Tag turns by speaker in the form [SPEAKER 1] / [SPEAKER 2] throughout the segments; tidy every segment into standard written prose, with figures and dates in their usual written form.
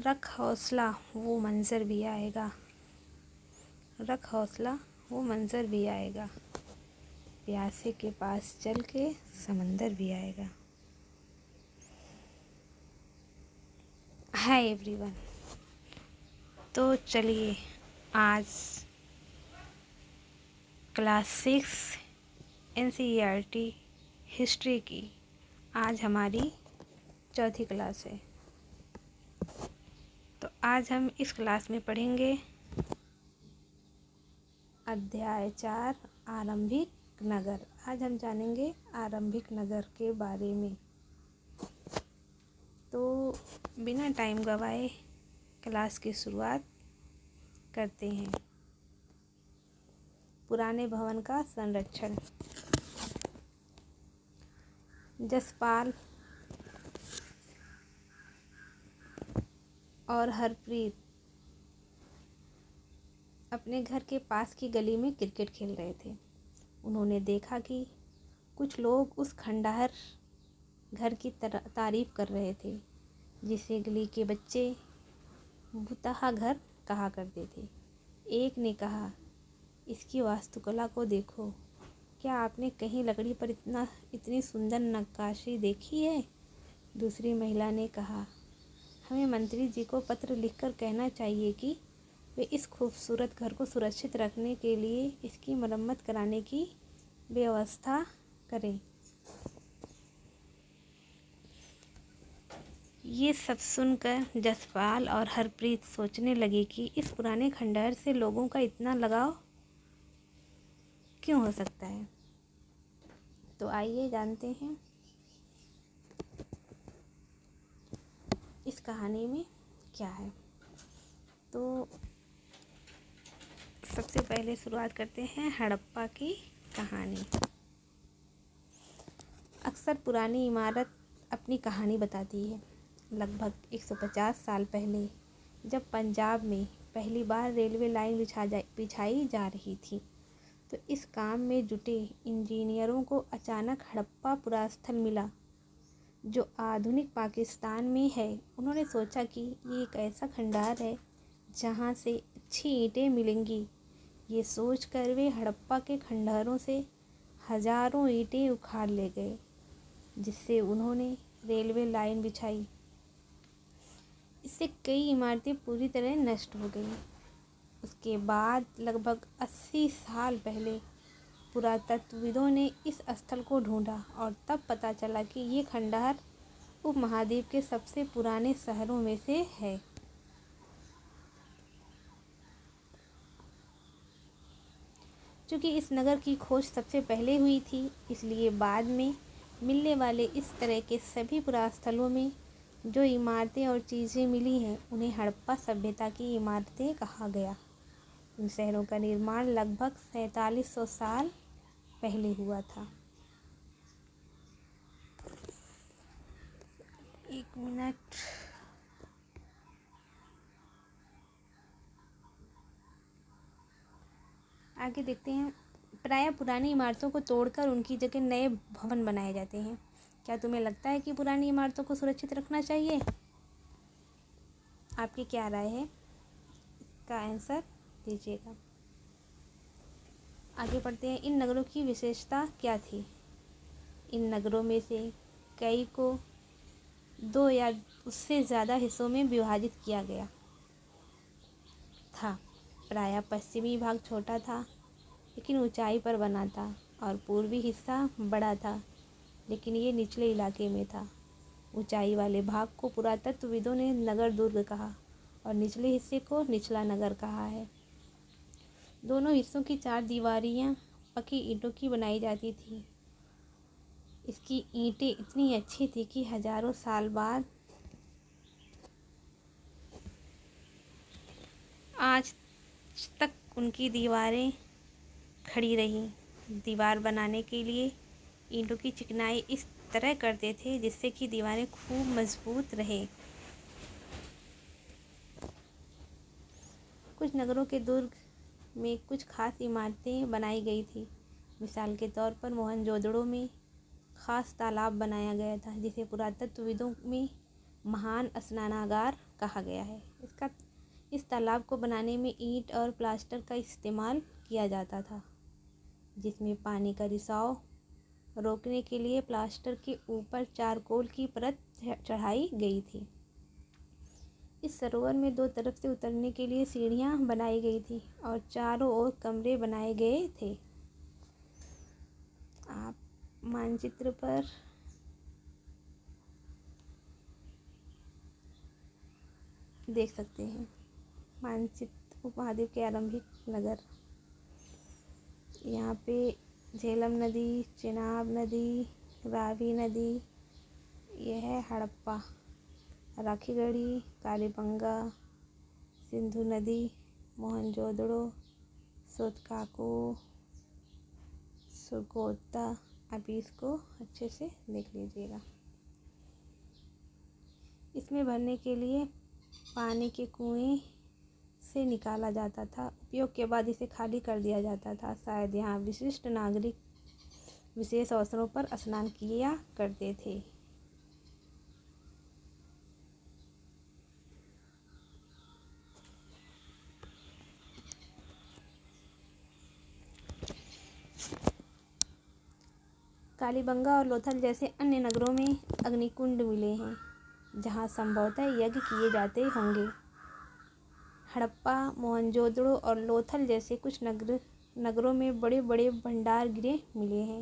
[SPEAKER 1] रख हौसला वो मंज़र भी आएगा, रख हौसला वो मंज़र भी आएगा, प्यासे के पास चल के समंदर भी आएगा। हाय एवरीवन, तो चलिए आज क्लास 6 NCERT हिस्ट्री की आज हमारी चौथी क्लास है। तो आज हम इस क्लास में पढ़ेंगे अध्याय 4 आरंभिक नगर। आज हम जानेंगे आरंभिक नगर के बारे में। तो बिना टाइम गवाए क्लास की शुरुआत करते हैं। पुराने भवन का संरक्षण। जसपाल और हरप्रीत अपने घर के पास की गली में क्रिकेट खेल रहे थे। उन्होंने देखा कि कुछ लोग उस खंडहर घर की तारीफ कर रहे थे जिसे गली के बच्चे भूतहा घर कहा करते थे। एक ने कहा, इसकी वास्तुकला को देखो, क्या आपने कहीं लकड़ी पर इतनी सुंदर नक्काशी देखी है? दूसरी महिला ने कहा, हमें मंत्री जी को पत्र लिखकर कहना चाहिए कि वे इस खूबसूरत घर को सुरक्षित रखने के लिए इसकी मरम्मत कराने की व्यवस्था करें। ये सब सुनकर जसपाल और हरप्रीत सोचने लगे कि इस पुराने खंडहर से लोगों का इतना लगाव क्यों हो सकता है। तो आइए जानते हैं इस कहानी में क्या है। तो सबसे पहले शुरुआत करते हैं हड़प्पा की कहानी। अक्सर पुरानी इमारत अपनी कहानी बताती है। लगभग 150 साल पहले जब पंजाब में पहली बार रेलवे लाइन बिछाई जा रही थी, तो इस काम में जुटे इंजीनियरों को अचानक हड़प्पा पुरास्थल मिला जो आधुनिक पाकिस्तान में है। उन्होंने सोचा कि ये एक ऐसा खंडहर है जहाँ से अच्छी ईंटें मिलेंगी। ये सोचकर वे हड़प्पा के खंडहरों से हजारों ईंटें उखाड़ ले गए, जिससे उन्होंने रेलवे लाइन बिछाई। इससे कई इमारतें पूरी तरह नष्ट हो गईं। उसके बाद लगभग 80 साल पहले पुरातत्वविदों ने इस स्थल को ढूंढा और तब पता चला कि ये खंडहर उपमहाद्वीप के सबसे पुराने शहरों में से है। चूँकि इस नगर की खोज सबसे पहले हुई थी, इसलिए बाद में मिलने वाले इस तरह के सभी पुरास्थलों में जो इमारतें और चीज़ें मिली हैं, उन्हें हड़प्पा सभ्यता की इमारतें कहा गया। इन शहरों का निर्माण लगभग 4700 साल पहले हुआ था। एक मिनट। आगे देखते हैं। प्रायः पुरानी इमारतों को तोड़कर उनकी जगह नए भवन बनाए जाते हैं। क्या तुम्हें लगता है कि पुरानी इमारतों को सुरक्षित रखना चाहिए? आपकी क्या राय है? इसका आंसर दीजिएगा। आगे बढ़ते हैं। इन नगरों की विशेषता क्या थी? इन नगरों में से कई को 2 या उससे ज़्यादा हिस्सों में विभाजित किया गया था। प्रायः पश्चिमी भाग छोटा था लेकिन ऊंचाई पर बना था, और पूर्वी हिस्सा बड़ा था लेकिन ये निचले इलाके में था। ऊंचाई वाले भाग को पुरातत्वविदों ने नगर दुर्ग कहा और निचले हिस्से को निचला नगर कहा है। दोनों हिस्सों की 4 दीवारियाँ पक्की ईंटों की बनाई जाती थी। इसकी ईंटें इतनी अच्छी थी कि हजारों साल बाद आज तक उनकी दीवारें खड़ी रहीं। दीवार बनाने के लिए ईंटों की चिकनाई इस तरह करते थे जिससे कि दीवारें खूब मजबूत रहे। कुछ नगरों के दुर्ग में कुछ खास इमारतें बनाई गई थी। मिसाल के तौर पर मोहनजोदड़ो में खास तालाब बनाया गया था जिसे पुरातत्वविदों में महान स्नानागार कहा गया है। इस तालाब को बनाने में ईंट और प्लास्टर का इस्तेमाल किया जाता था, जिसमें पानी का रिसाव रोकने के लिए प्लास्टर के ऊपर चारकोल की परत चढ़ाई गई थी। इस सरोवर में दो तरफ से उतरने के लिए सीढ़ियां बनाई गई थी और चारों ओर कमरे बनाए गए थे। आप मानचित्र पर देख सकते हैं मानचित्र उपमहाद्वीप के आरंभिक नगर। यहाँ पे झेलम नदी, चेनाब नदी, रावी नदी, यह है हड़प्पा, राखीगढ़ी, कालीबंगा, सिंधु नदी, मोहनजोदड़ो, सोतकाको, सुरकोता। आप इसको अच्छे से देख लीजिएगा। इसमें भरने के लिए पानी के कुएं से निकाला जाता था। उपयोग के बाद इसे खाली कर दिया जाता था। शायद यहाँ विशिष्ट नागरिक विशेष अवसरों पर स्नान किया करते थे। कालीबंगा और लोथल जैसे अन्य नगरों में अग्निकुंड मिले हैं, जहाँ संभवतः यज्ञ किए जाते होंगे। हड़प्पा, मोहनजोदड़ो और लोथल जैसे कुछ नगरों में बड़े बड़े भंडार गृह मिले हैं।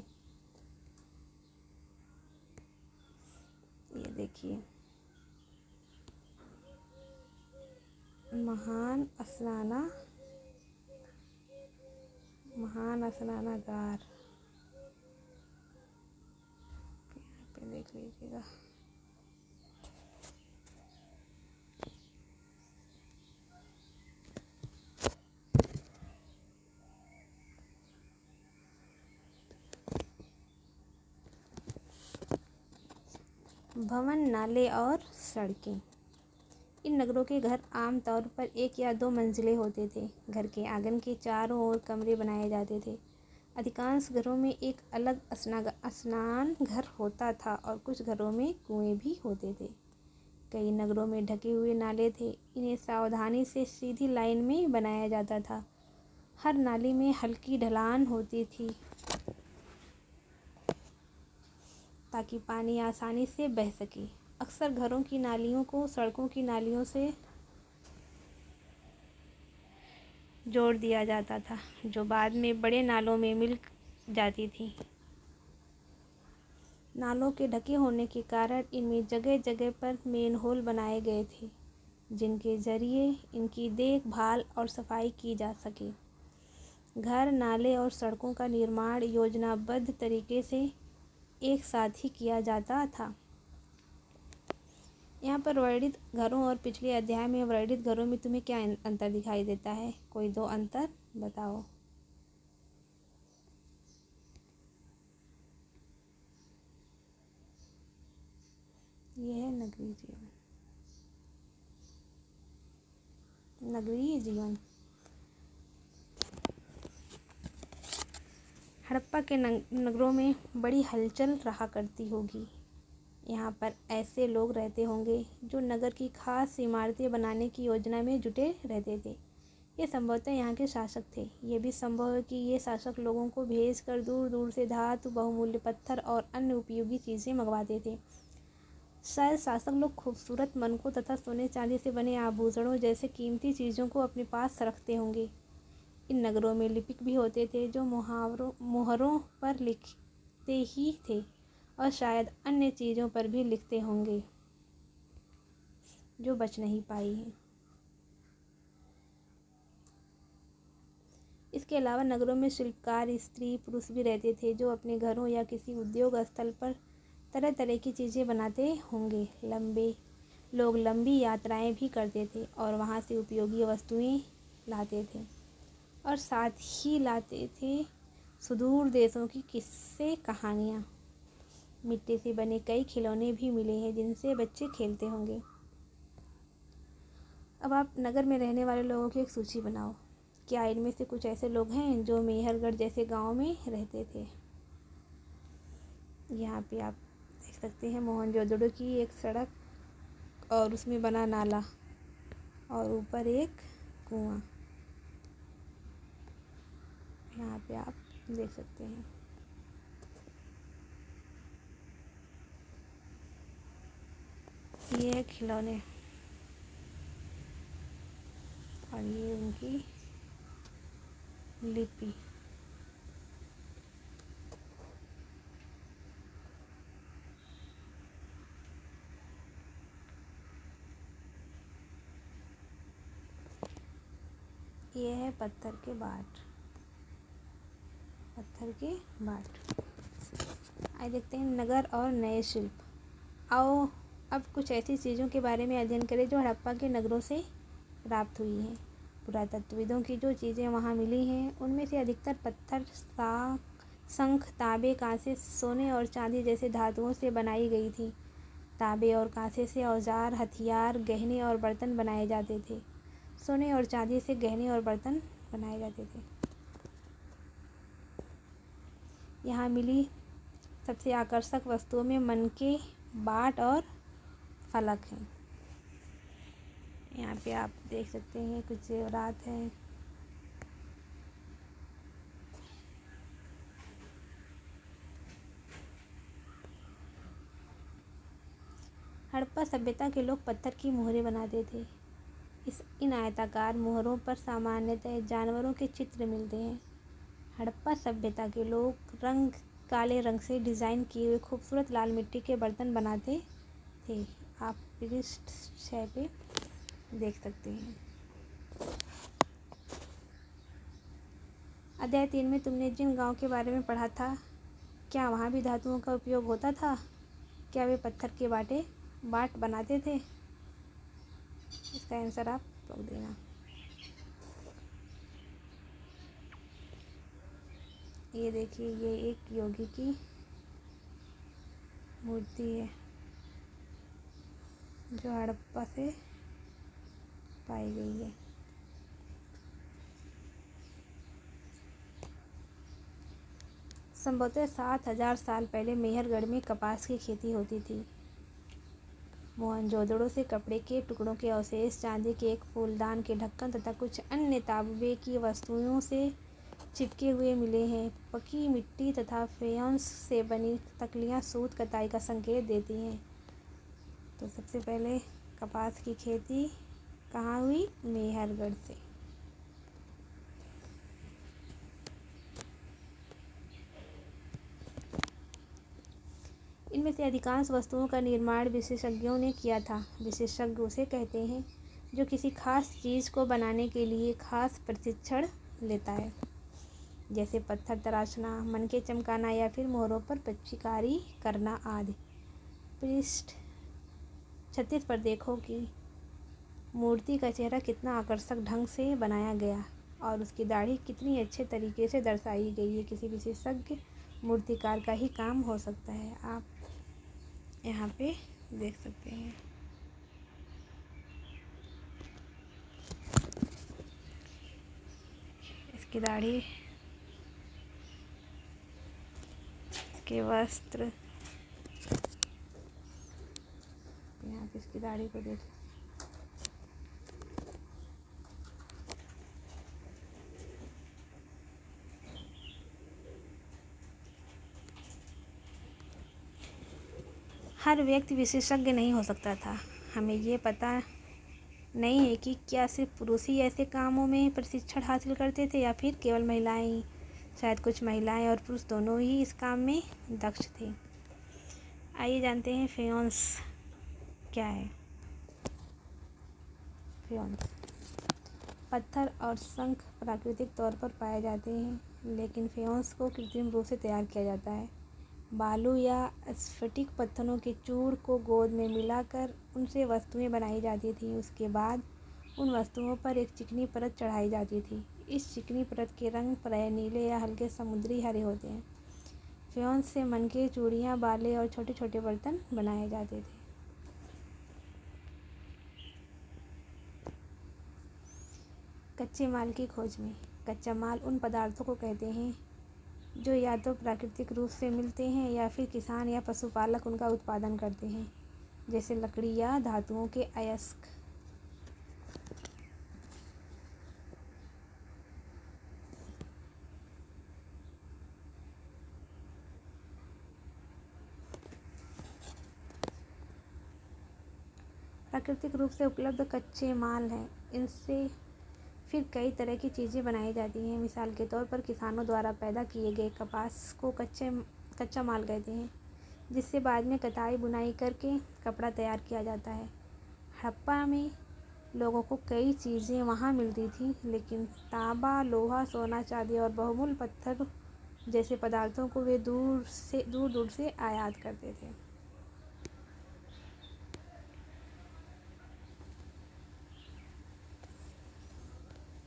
[SPEAKER 1] ये देखिए, महान स्नानागार, यहाँ पे देख लीजिएगा। भवन, नाले और सड़कें। इन नगरों के घर आमतौर पर 1 या 2 मंजिले होते थे। घर के आंगन के चारों ओर कमरे बनाए जाते थे। अधिकांश घरों में एक अलग स्नान घर होता था और कुछ घरों में कुएं भी होते थे। कई नगरों में ढके हुए नाले थे। इन्हें सावधानी से सीधी लाइन में बनाया जाता था। हर नाली में हल्की ढलान होती थी ताकि पानी आसानी से बह सके। अक्सर घरों की नालियों को सड़कों की नालियों से जोड़ दिया जाता था, जो बाद में बड़े नालों में मिल जाती थी। नालों के ढके होने के कारण इनमें जगह जगह पर मेनहोल बनाए गए थे, जिनके जरिए इनकी देखभाल और सफाई की जा सके। घर, नाले और सड़कों का निर्माण योजनाबद्ध तरीके से एक साथ ही किया जाता था। यहाँ पर वर्णित घरों और पिछले अध्याय में वर्णित घरों में तुम्हें क्या अंतर दिखाई देता है? कोई 2 अंतर बताओ। यह है नगरीय जीवन। हड़प्पा के नगरों में बड़ी हलचल रहा करती होगी। यहाँ पर ऐसे लोग रहते होंगे जो नगर की खास इमारतें बनाने की योजना में जुटे रहते थे। ये संभवतः यहाँ के शासक थे। ये भी संभव है कि ये शासक लोगों को भेजकर दूर दूर से धातु, बहुमूल्य पत्थर और अन्य उपयोगी चीज़ें मंगवाते थे। शायद शासक लोग खूबसूरत मनकों तथा सोने चांदी से बने आभूषणों जैसे कीमती चीज़ों को अपने पास रखते होंगे। इन नगरों में लिपिक भी होते थे जो मोहरों पर लिखते ही थे और शायद अन्य चीज़ों पर भी लिखते होंगे जो बच नहीं पाई हैं। इसके अलावा नगरों में शिल्पकार, स्त्री, पुरुष भी रहते थे जो अपने घरों या किसी उद्योग स्थल पर तरह तरह की चीज़ें बनाते होंगे। लोग लंबी यात्राएं भी करते थे और वहाँ से उपयोगी वस्तुएं लाते थे और साथ ही लाते थे सुदूर देशों की किस्से कहानियाँ। मिट्टी से बने कई खिलौने भी मिले हैं जिनसे बच्चे खेलते होंगे। अब आप नगर में रहने वाले लोगों की एक सूची बनाओ। क्या इनमें से कुछ ऐसे लोग हैं जो मेहरगढ़ जैसे गांव में रहते थे? यहाँ पे आप देख सकते हैं मोहनजोदड़ो की एक सड़क और उसमें बना नाला और ऊपर एक कुआं। यहाँ पे आप देख सकते हैं। ये है खिलौने और ये उनकी लिपि। ये है पत्थर के बाट। पत्थर के बाट। आइए देखते हैं नगर और नए शिल्प। आओ अब कुछ ऐसी चीज़ों के बारे में अध्ययन करें जो हड़प्पा के नगरों से प्राप्त हुई हैं। पुरातत्वविदों की जो चीज़ें वहाँ मिली हैं उनमें से अधिकतर पत्थर, शंख, तांबे, कांसे, सोने और चांदी जैसे धातुओं से बनाई गई थी। तांबे और कांसे से औजार, हथियार, गहने और बर्तन बनाए जाते थे। सोने और चांदी से गहने और बर्तन बनाए जाते थे। यहाँ मिली सबसे आकर्षक वस्तुओं में मनके, बाट और फलक हैं। यहाँ पे आप देख सकते हैं कुछ ज़ेवरात हैं। हड़प्पा सभ्यता के लोग पत्थर की मोहरें बनाते थे। इन आयताकार मोहरों पर सामान्यतः जानवरों के चित्र मिलते हैं। हड़प्पा सभ्यता के लोग काले रंग से डिज़ाइन किए हुए खूबसूरत लाल मिट्टी के बर्तन बनाते थे। आप पृष्ठ 6 पे देख सकते हैं। अध्याय 3 में तुमने जिन गांव के बारे में पढ़ा था, क्या वहाँ भी धातुओं का उपयोग होता था? क्या वे पत्थर के बाट बनाते थे? इसका आंसर आप लोग देना। ये देखिए, ये एक योगी की मूर्ति है जो हड़प्पा से पाई गई है। संभवतः 7000 साल पहले मेहरगढ़ में कपास की खेती होती थी। मोहनजोदड़ो से कपड़े के टुकड़ों के अवशेष, चांदी के एक फूलदान के ढक्कन तथा कुछ अन्य तांबे की वस्तुओं से चिपके हुए मिले हैं। पकी मिट्टी तथा फेयंस से बनी तकलियाँ सूत कताई का संकेत देती हैं। तो सबसे पहले कपास की खेती कहाँ हुई? मेहरगढ़ से। इनमें से अधिकांश वस्तुओं का निर्माण विशेषज्ञों ने किया था। विशेषज्ञ उसे कहते हैं जो किसी खास चीज़ को बनाने के लिए खास प्रशिक्षण लेता है, जैसे पत्थर तराशना, मनके चमकाना या फिर मोहरों पर चित्रकारी करना आदि। पृष्ठ 36 पर देखो कि मूर्ति का चेहरा कितना आकर्षक ढंग से बनाया गया और उसकी दाढ़ी कितनी अच्छे तरीके से दर्शाई गई है। किसी विशेषज्ञ मूर्तिकार का ही काम हो सकता है। आप यहाँ पे देख सकते हैं। इसकी दाढ़ी, इसके वस्त्र, यहाँ पे इसकी दाढ़ी को देख। हर व्यक्ति विशेषज्ञ नहीं हो सकता था। हमें ये पता नहीं है कि क्या सिर्फ पुरुष ही ऐसे कामों में प्रशिक्षण हासिल करते थे या फिर केवल महिलाएं ही। शायद कुछ महिलाएं और पुरुष दोनों ही इस काम में दक्ष थे। आइए जानते हैं फेयंस क्या है। फेयंस पत्थर और शंख प्राकृतिक तौर पर पाए जाते हैं, लेकिन फेयंस को कृत्रिम रूप से तैयार किया जाता है। बालू या स्फटिक पत्थरों के चूर्ण को गोंद में मिलाकर उनसे वस्तुएं बनाई जाती थीं। उसके बाद उन वस्तुओं पर एक चिकनी परत चढ़ाई जाती थी। इस चिकनी परत के रंग प्रायः नीले या हल्के समुद्री हरे होते हैं। फेयंस से मनके, चूड़ियाँ, बाले और छोटे छोटे बर्तन बनाए जाते थे। कच्चे माल की खोज में। कच्चा माल उन पदार्थों को कहते हैं जो या तो प्राकृतिक रूप से मिलते हैं या फिर किसान या पशुपालक उनका उत्पादन करते हैं। जैसे लकड़ी या धातुओं के अयस्क। प्राकृतिक रूप से उपलब्ध कच्चे माल हैं, इनसे फिर कई तरह की चीज़ें बनाई जाती हैं। मिसाल के तौर पर किसानों द्वारा पैदा किए गए कपास को कच्चा माल कहते हैं, जिससे बाद में कताई बुनाई करके कपड़ा तैयार किया जाता है। हड़प्पा में लोगों को कई चीज़ें वहाँ मिलती थी, लेकिन तांबा, लोहा, सोना, चांदी और बहुमूल्य पत्थर जैसे पदार्थों को वे दूर दूर से आयात करते थे।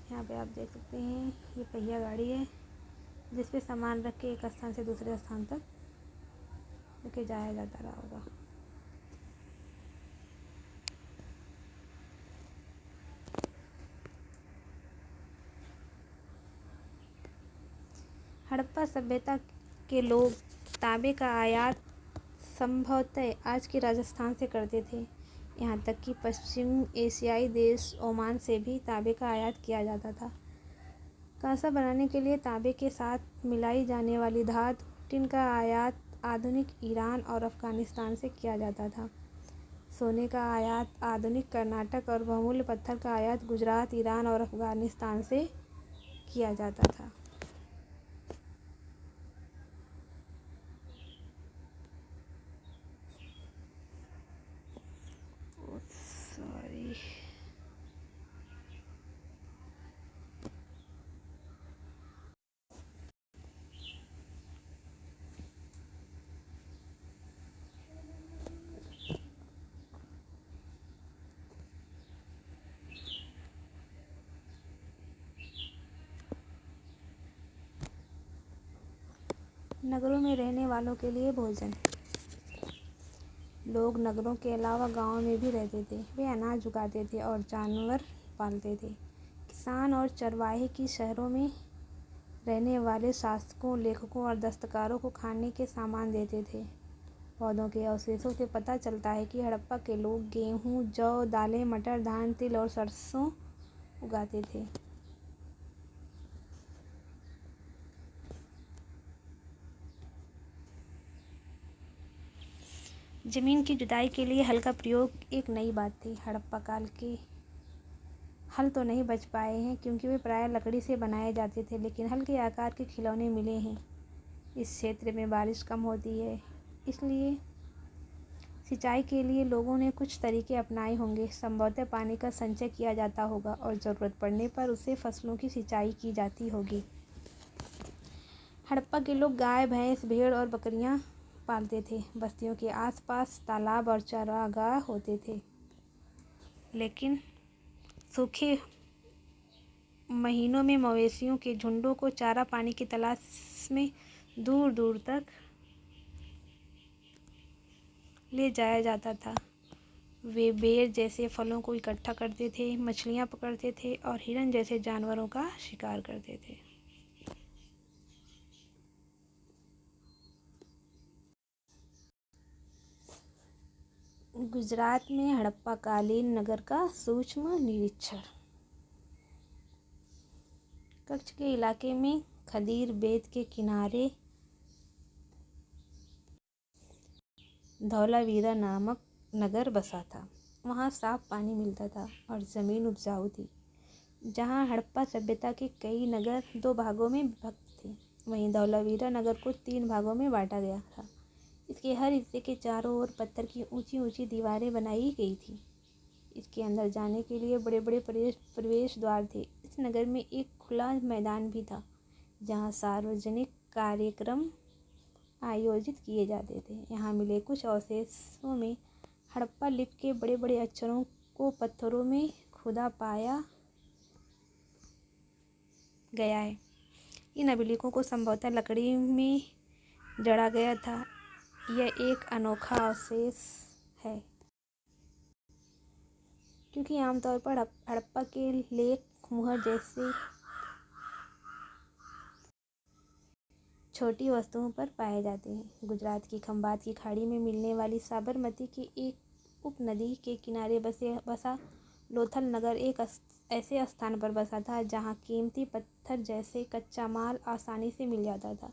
[SPEAKER 1] यहाँ पे आप देख सकते हैं, ये पहिया गाड़ी है जिस पे सामान रख के एक स्थान से दूसरे स्थान तक लेके जाया जाता रहा होगा। हड़प्पा सभ्यता के लोग तांबे का आयात संभवतः आज के राजस्थान से करते थे। यहाँ तक कि पश्चिम एशियाई देश ओमान से भी तांबे का आयात किया जाता था। कांसा बनाने के लिए तांबे के साथ मिलाई जाने वाली धातु टिन का आयात आधुनिक ईरान और अफ़गानिस्तान से किया जाता था। सोने का आयात आधुनिक कर्नाटक और बहुमूल्य पत्थर का आयात गुजरात, ईरान और अफ़गानिस्तान से किया जाता था। सॉरी, नगरों में रहने वालों के लिए भोजन। लोग नगरों के अलावा गांवों में भी रहते थे। वे अनाज उगाते थे और जानवर पालते थे। किसान और चरवाहे की शहरों में रहने वाले शासकों, लेखकों और दस्तकारों को खाने के सामान देते थे। पौधों के अवशेषों से पता चलता है कि हड़प्पा के लोग गेहूँ, जौ, दालें, मटर, धान, तिल और सरसों उगाते थे। ज़मीन की जुताई के लिए हल का प्रयोग एक नई बात थी। हड़प्पा काल के हल तो नहीं बच पाए हैं क्योंकि वे प्रायः लकड़ी से बनाए जाते थे, लेकिन हल के आकार के खिलौने मिले हैं। इस क्षेत्र में बारिश कम होती है, इसलिए सिंचाई के लिए लोगों ने कुछ तरीके अपनाए होंगे। संभवतः पानी का संचय किया जाता होगा और ज़रूरत पड़ने पर उससे फसलों की सिंचाई की जाती होगी। हड़प्पा के लोग गाय, भैंस, भेड़ और बकरियां पालते थे। बस्तियों के आसपास तालाब और चारागाह होते थे, लेकिन सूखे महीनों में मवेशियों के झुंडों को चारा पानी की तलाश में दूर दूर तक ले जाया जाता था। वे बेर जैसे फलों को इकट्ठा करते थे, मछलियाँ पकड़ते थे और हिरन जैसे जानवरों का शिकार करते थे। गुजरात में हड़प्पा कालीन नगर का सूक्ष्म निरीक्षण। कच्छ के इलाके में खदीर बेट के किनारे धौलावीरा नामक नगर बसा था। वहाँ साफ पानी मिलता था और ज़मीन उपजाऊ थी। जहाँ हड़प्पा सभ्यता के कई नगर 2 भागों में विभक्त थे, वहीं धौलावीरा नगर को 3 भागों में बांटा गया था। इसके हर हिस्से के चारों ओर पत्थर की ऊंची ऊंची दीवारें बनाई गई थी। इसके अंदर जाने के लिए बड़े बड़े प्रवेश द्वार थे। इस नगर में एक खुला मैदान भी था, जहाँ सार्वजनिक कार्यक्रम आयोजित किए जाते थे। यहाँ मिले कुछ अवशेषों में हड़प्पा लिपि के बड़े बड़े अक्षरों को पत्थरों में खुदा पाया गया है। इन अभिलेखों को संभवतः लकड़ी में जड़ा गया था। यह एक अनोखा अवशेष है क्योंकि आमतौर पर हड़प्पा के लेख मुहर जैसे छोटी वस्तुओं पर पाए जाते हैं। गुजरात की खंबात की खाड़ी में मिलने वाली साबरमती के एक उप नदी के किनारे बसा लोथल नगर एक ऐसे स्थान पर बसा था जहाँ कीमती पत्थर जैसे कच्चा माल आसानी से मिल जाता था।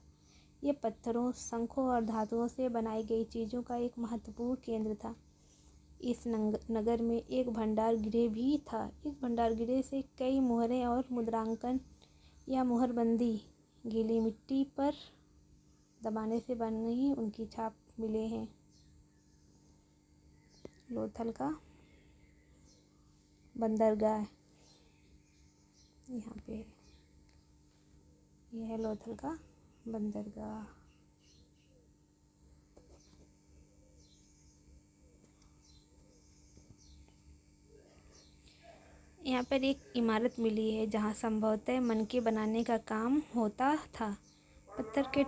[SPEAKER 1] ये पत्थरों, शंखों और धातुओं से बनाई गई चीज़ों का एक महत्वपूर्ण केंद्र था। इस नगर में एक भंडार गृह भी था। इस भंडार गृह से कई मोहरें और मुद्रांकन या मोहरबंदी गीली मिट्टी पर दबाने से बनी उनकी छाप मिले हैं। लोथल का बंदरगाह यहाँ पे, यह है लोथल का बंदरगाह। यहाँ पर एक इमारत मिली है जहाँ संभवतः मनके बनाने का काम होता था। पत्थर के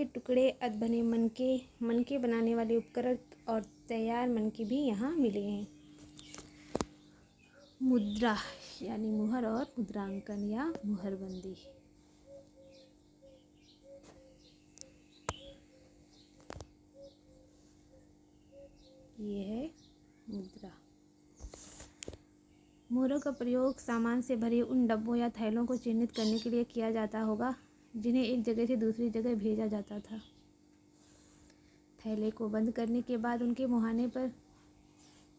[SPEAKER 1] टुकड़े अधबने मनके बनाने वाले उपकरण और तैयार मनके भी यहाँ मिले हैं। मुद्रा यानी मुहर और मुद्रांकन या मुहरबंदी। ये है मुद्रा। मोहरों का प्रयोग सामान से भरे उन डब्बों या थैलों को चिन्हित करने के लिए किया जाता होगा जिन्हें एक जगह से दूसरी जगह भेजा जाता था। थैले को बंद करने के बाद उनके मुहाने पर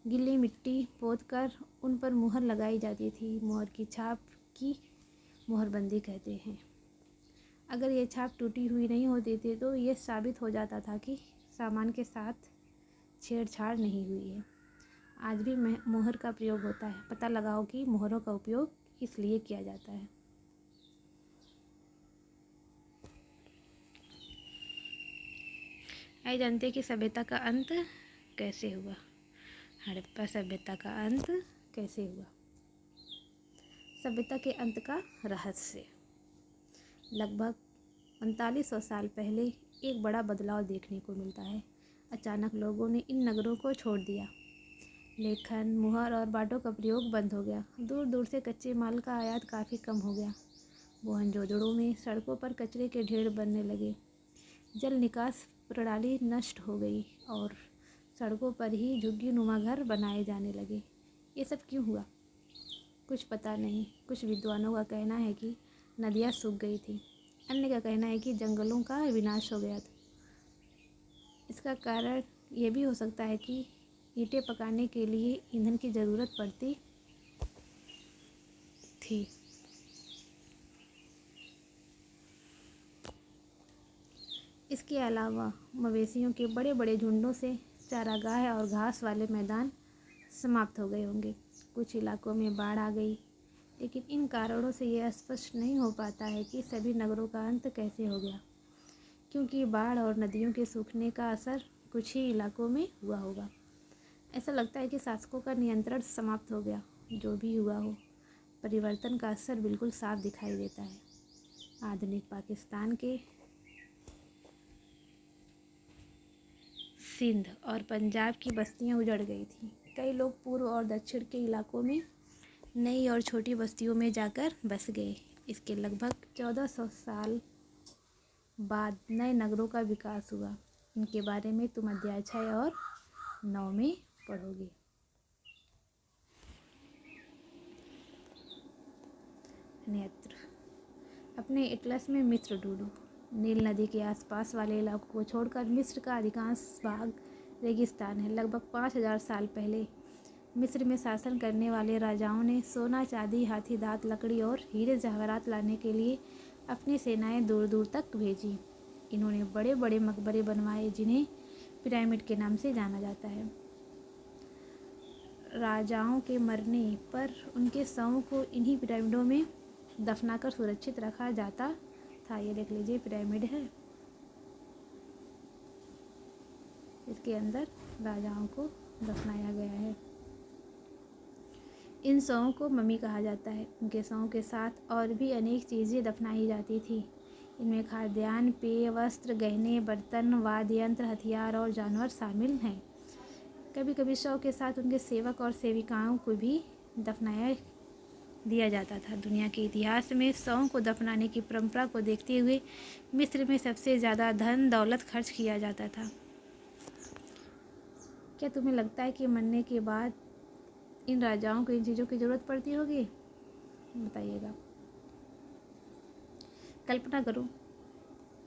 [SPEAKER 1] गीली मिट्टी पोतकर उन पर मुहर लगाई जाती थी। मुहर की छाप की मुहरबंदी कहते हैं। अगर ये छाप टूटी हुई नहीं होती थी तो ये साबित हो जाता था कि सामान के साथ छेड़छाड़ नहीं हुई है। आज भी मुहर का प्रयोग होता है। पता लगाओ कि मुहरों का उपयोग इसलिए किया जाता है। आइए जानते हैं कि सभ्यता का अंत कैसे हुआ। हड़प्पा सभ्यता का अंत कैसे हुआ। सभ्यता के अंत का रहस्य। लगभग 4500 साल पहले एक बड़ा बदलाव देखने को मिलता है। अचानक लोगों ने इन नगरों को छोड़ दिया। लेखन, मुहर और बाटों का प्रयोग बंद हो गया। दूर दूर से कच्चे माल का आयात काफ़ी कम हो गया। मोहनजोदड़ो में सड़कों पर कचरे के ढेर बनने लगे। जल निकास प्रणाली नष्ट हो गई और सड़कों पर ही झुग्गी नुमा घर बनाए जाने लगे। ये सब क्यों हुआ? कुछ पता नहीं। कुछ विद्वानों का कहना है कि नदियाँ सूख गई थी। अन्य का कहना है कि जंगलों का विनाश हो गया था। इसका कारण ये भी हो सकता है कि ईंटें पकाने के लिए ईंधन की ज़रूरत पड़ती थी। इसके अलावा मवेशियों के बड़े बड़े झुंडों से चारागाह और घास वाले मैदान समाप्त हो गए होंगे। कुछ इलाकों में बाढ़ आ गई, लेकिन इन कारणों से यह स्पष्ट नहीं हो पाता है कि सभी नगरों का अंत कैसे हो गया, क्योंकि बाढ़ और नदियों के सूखने का असर कुछ ही इलाकों में हुआ होगा। ऐसा लगता है कि शासकों का नियंत्रण समाप्त हो गया। जो भी हुआ हो, परिवर्तन का असर बिल्कुल साफ दिखाई देता है। आधुनिक पाकिस्तान के सिंध और पंजाब की बस्तियां उजड़ गई थीं। कई लोग पूर्व और दक्षिण के इलाकों में नई और छोटी बस्तियों में जाकर बस गए। इसके लगभग 1400 साल बाद नए नगरों का विकास हुआ। इनके बारे में तुम अध्याय 6 और 9 में पढ़ोगे। नेत्र। अपने एटलस में मिस्र ढूंढो। नील नदी के आसपास वाले इलाकों को छोड़कर मिस्र का अधिकांश भाग रेगिस्तान है। लगभग 5000 साल पहले मिस्र में शासन करने वाले राजाओं ने सोना, चांदी, हाथी दांत, लकड़ी और हीरे जवाहरात लाने के लिए अपनी सेनाएं दूर दूर तक भेजी। इन्होंने बड़े बड़े मकबरे बनवाए जिन्हें पिरामिड के नाम से जाना जाता है। राजाओं के मरने पर उनके शवों को इन्हीं पिरामिडों में दफनाकर सुरक्षित रखा जाता था। ये देख लीजिए, पिरामिड है, इसके अंदर राजाओं को दफनाया गया है। इन शवों को मम्मी कहा जाता है। उनके शवों के साथ और भी अनेक चीज़ें दफनाई जाती थी। इनमें खाद्यान्न, पेय, वस्त्र, गहने, बर्तन, वाद्य यंत्र, हथियार और जानवर शामिल हैं। कभी कभी शव के साथ उनके सेवक और सेविकाओं को भी दफनाया दिया जाता था। दुनिया के इतिहास में शवों को दफनाने की परंपरा को देखते हुए मिस्र में सबसे ज़्यादा धन दौलत खर्च किया जाता था। क्या तुम्हें लगता है कि मरने के बाद इन राजाओं को इन चीज़ों की ज़रूरत पड़ती होगी? बताइएगा। कल्पना करो,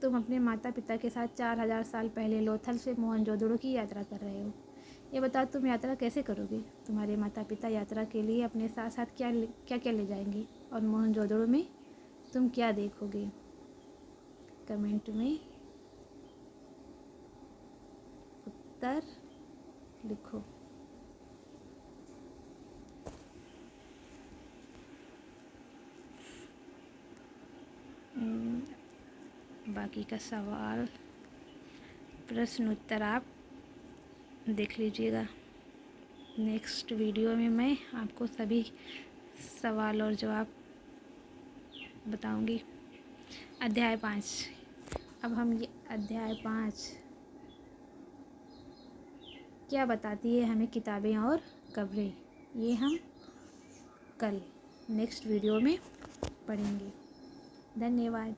[SPEAKER 1] तुम अपने माता पिता के साथ 4000 साल पहले लोथल से मोहनजोदड़ो की यात्रा कर रहे हो। ये बताओ, तुम यात्रा कैसे करोगे? तुम्हारे माता पिता यात्रा के लिए अपने साथ साथ क्या क्या ले जाएंगे, और मोहनजोदड़ो में तुम क्या देखोगे? कमेंट में उत्तर लिखो। बाकी का सवाल प्रश्न उत्तर आप देख लीजिएगा। नेक्स्ट वीडियो में मैं आपको सभी सवाल और जवाब बताऊंगी। अध्याय 5। अब हम ये अध्याय 5 क्या बताती है हमें किताबें और कब्रें, ये हम कल नेक्स्ट वीडियो में पढ़ेंगे। धन्यवाद।